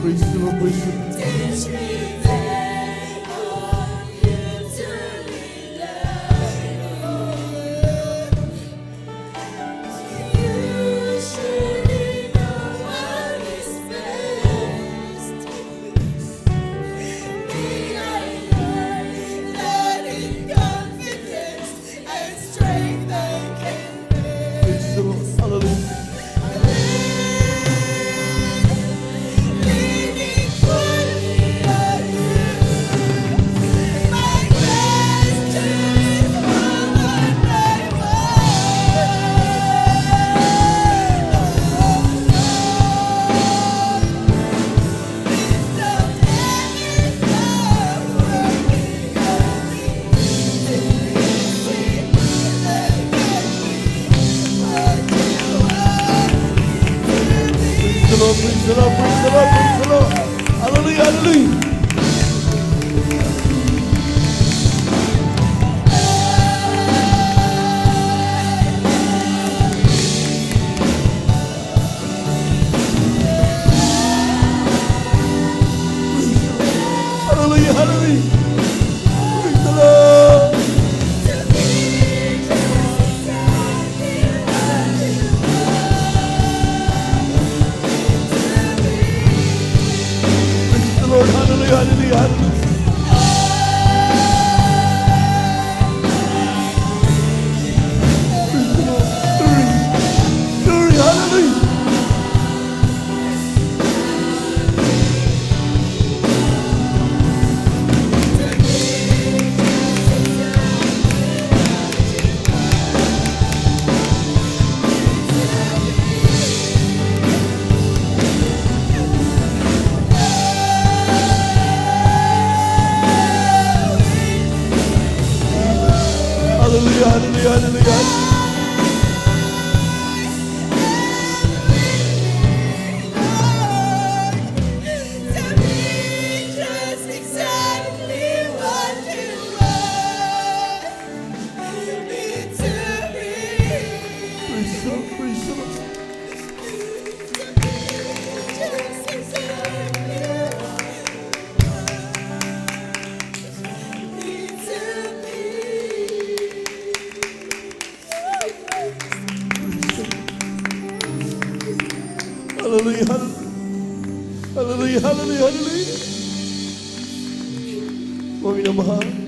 Praise the Lord, praise the Lord. Teach me that on you to rely. Usually know what is best. May I learn that in confidence and strength I can Praise the Lord. Hallelujah. leaning fully on you. My best is all on my Praise the Lord, praise the Lord, praise the Lord, praise the Lord. Hallelujah, hallelujah. Hallelujah, hallelujah. Praise the Lord. Praise the Lord. Hallelujah, hallelujah, hallelujah. Praise the Lord. Glory, glory, hallelujah. Hallelujah, hallelujah, hallelujah. Just exactly what you want me to be. Praise the Lord, praise the Lord. Just exactly what me to be. Hallelujah, hallelujah. Hallelujah, hallelujah, hallelujah. Glory to God.